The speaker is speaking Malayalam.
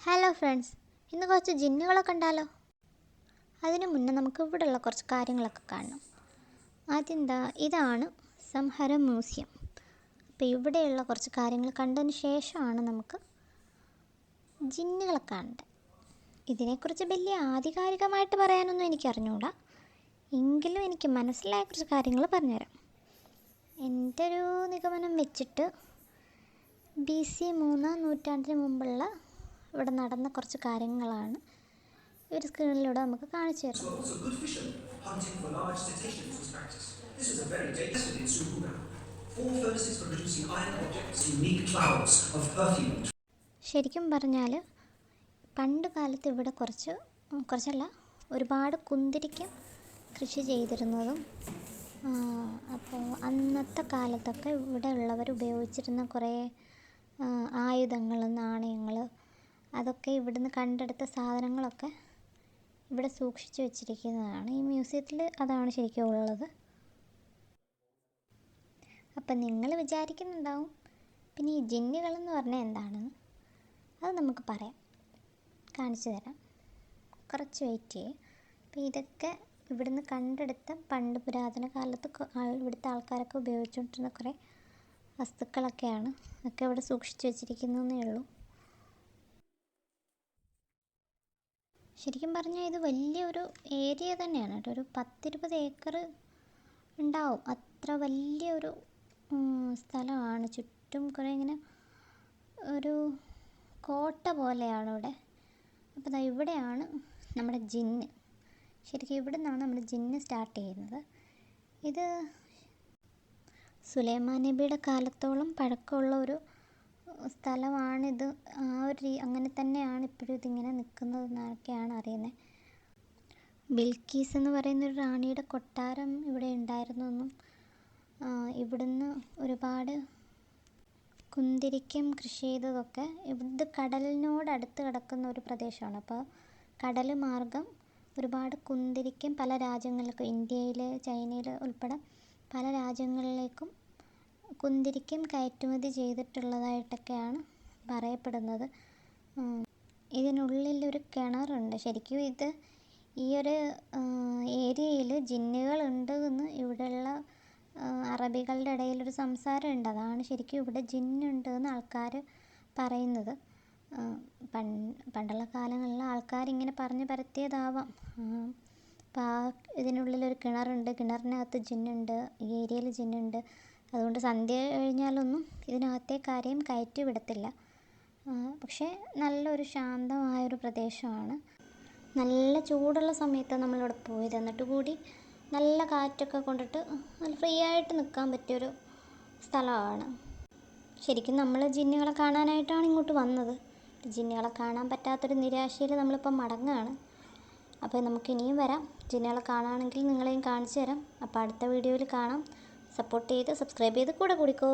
ഹലോ ഫ്രണ്ട്സ്, ഇന്ന് കുറച്ച് ജിന്നുകളൊക്കെ കണ്ടാലോ? അതിനു മുന്നേ നമുക്ക് ഇവിടെയുള്ള കുറച്ച് കാര്യങ്ങളൊക്കെ കാണണം. ആദ്യം ഇതാണ് സംഹരം മ്യൂസിയം. അപ്പോൾ ഇവിടെയുള്ള കുറച്ച് കാര്യങ്ങൾ കണ്ടതിന് ശേഷമാണ് നമുക്ക് ജിന്നുകളെ കാണേണ്ടത്. ഇതിനെക്കുറിച്ച് വലിയ ആധികാരികമായിട്ട് പറയാനൊന്നും എനിക്ക് അറിഞ്ഞുകൂടാ, എങ്കിലും എനിക്ക് മനസ്സിലായ കുറച്ച് കാര്യങ്ങൾ പറഞ്ഞുതരാം. എൻ്റെ ഒരു നിഗമനം വെച്ചിട്ട് BC 3 നൂറ്റാണ്ടിന് മുമ്പുള്ള ഇവിടെ നടന്ന കുറച്ച് കാര്യങ്ങളാണ് ഒരു സ്ക്രീനിലൂടെ നമുക്ക് കാണിച്ചു തരുന്നത്. ശരിക്കും പറഞ്ഞാൽ പണ്ട് കാലത്ത് ഇവിടെ കുറച്ചല്ല ഒരുപാട് കുന്തിരിക്കം കൃഷി ചെയ്തിരുന്നതും, അപ്പോൾ അന്നത്തെ കാലത്തൊക്കെ ഇവിടെ ഉള്ളവർ ഉപയോഗിച്ചിരുന്ന കുറേ ആയുധങ്ങൾ, നാണയങ്ങൾ, അതൊക്കെ ഇവിടുന്ന് കണ്ടെടുത്ത സാധനങ്ങളൊക്കെ ഇവിടെ സൂക്ഷിച്ചു വെച്ചിരിക്കുന്നതാണ്. ഈ മ്യൂസിയത്തിൽ അതാണ് ശരിക്കും ഉള്ളത്. അപ്പം നിങ്ങൾ വിചാരിക്കുന്നുണ്ടാവും, പിന്നെ ഈ ജിന്നുകളെന്ന് പറഞ്ഞാൽ എന്താണെന്ന്. അത് നമുക്ക് പറയാം, കാണിച്ചു തരാം. കുറച്ച് വെയിറ്റ് ചെയ്യും. അപ്പോൾ ഇതൊക്കെ ഇവിടുന്ന് കണ്ടെടുത്ത പണ്ട് പുരാതന കാലത്ത് ഇവിടുത്തെ ആൾക്കാരൊക്കെ ഉപയോഗിച്ചുകൊണ്ടിരുന്ന കുറേ വസ്തുക്കളൊക്കെയാണ്. അതൊക്കെ ഇവിടെ സൂക്ഷിച്ചു വെച്ചിരിക്കുന്നതേ ഉള്ളൂ. ശരിക്കും പറഞ്ഞാൽ ഇത് വലിയൊരു ഏരിയ തന്നെയാണ് കേട്ടോ. ഒരു 10-20 ഏക്കർ ഉണ്ടാവും. അത്ര വലിയൊരു സ്ഥലമാണ്. ചുറ്റും കുറേ ഇങ്ങനെ ഒരു കോട്ട പോലെയാണ് ഇവിടെ. അപ്പോൾ ഇവിടെയാണ് നമ്മുടെ ജിന്ന്. ശരിക്കും ഇവിടെ നിന്നാണ് നമ്മുടെ ജിന്ന് സ്റ്റാർട്ട് ചെയ്യുന്നത്. ഇത് സുലൈമാൻ നബിയുടെ കാലത്തോളം പഴക്കമുള്ള ഒരു സ്ഥലമാണിത്. അങ്ങനെ തന്നെയാണ് ഇപ്പോഴും ഇതിങ്ങനെ നിൽക്കുന്നതെന്നൊക്കെയാണ് അറിയുന്നത്. ബിൽക്കീസ് എന്ന് പറയുന്നൊരു റാണിയുടെ കൊട്ടാരം ഇവിടെ ഉണ്ടായിരുന്നെന്നും, ഇവിടുന്ന് ഒരുപാട് കുന്തിരിക്കം കൃഷി ചെയ്തതൊക്കെ ഇത് കടലിനോടടുത്ത് കിടക്കുന്ന ഒരു പ്രദേശമാണ്. അപ്പോൾ കടൽ മാർഗം ഒരുപാട് കുന്തിരിക്കം പല രാജ്യങ്ങളിലേക്കും, ഇന്ത്യയിൽ, ചൈനയിൽ ഉൾപ്പെടെ പല രാജ്യങ്ങളിലേക്കും കുന്തിരിക്കം കയറ്റുമതി ചെയ്തിട്ടുള്ളതായിട്ടൊക്കെയാണ് പറയപ്പെടുന്നത്. ഇതിനുള്ളിലൊരു കിണറുണ്ട്. ശരിക്കും ഈ ഒരു ഏരിയയിൽ ജിന്നുകളുണ്ട് എന്ന് ഇവിടെയുള്ള അറബികളുടെ ഇടയിലൊരു സംസാരമുണ്ട്. അതാണ് ശരിക്കും ഇവിടെ ജിന്നുണ്ട് എന്ന് ആൾക്കാർ പറയുന്നത്. പണ്ടുള്ള കാലങ്ങളിൽ ആൾക്കാരിങ്ങനെ പറഞ്ഞ് പരത്തിയതാവാം. അപ്പോൾ ഇതിനുള്ളിലൊരു കിണറുണ്ട്, കിണറിനകത്ത് ജിന്നുണ്ട്, ഈ ഏരിയയിൽ ജിന്നുണ്ട്. അതുകൊണ്ട് സന്ധ്യ കഴിഞ്ഞാലൊന്നും ഇതിനകത്തേക്ക് ആരെയും കയറ്റി വിടത്തില്ല. പക്ഷേ നല്ലൊരു ശാന്തമായൊരു പ്രദേശമാണ്. നല്ല ചൂടുള്ള സമയത്താണ് നമ്മളിവിടെ പോയത്. എന്നിട്ട് കൂടി നല്ല കാറ്റൊക്കെ കൊണ്ടിട്ട് നല്ല ഫ്രീ ആയിട്ട് നിൽക്കാൻ പറ്റിയൊരു സ്ഥലമാണ്. ശരിക്കും നമ്മൾ ജിന്നുകളെ കാണാനായിട്ടാണ് ഇങ്ങോട്ട് വന്നത്. ജിന്നുകളെ കാണാൻ പറ്റാത്തൊരു നിരാശയിൽ നമ്മളിപ്പോൾ മടങ്ങുകയാണ്. അപ്പോൾ നമുക്ക് ഇനിയും വരാം. ജിന്നുകളെ കാണുകയാണെങ്കിൽ നിങ്ങളെയും കാണിച്ചു തരാം. അപ്പോൾ അടുത്ത വീഡിയോയിൽ കാണാം. സപ്പോർട്ട് ചെയ്ത് സബ്സ്ക്രൈബ് ചെയ്ത് കൂടെ കൂടിക്കോ.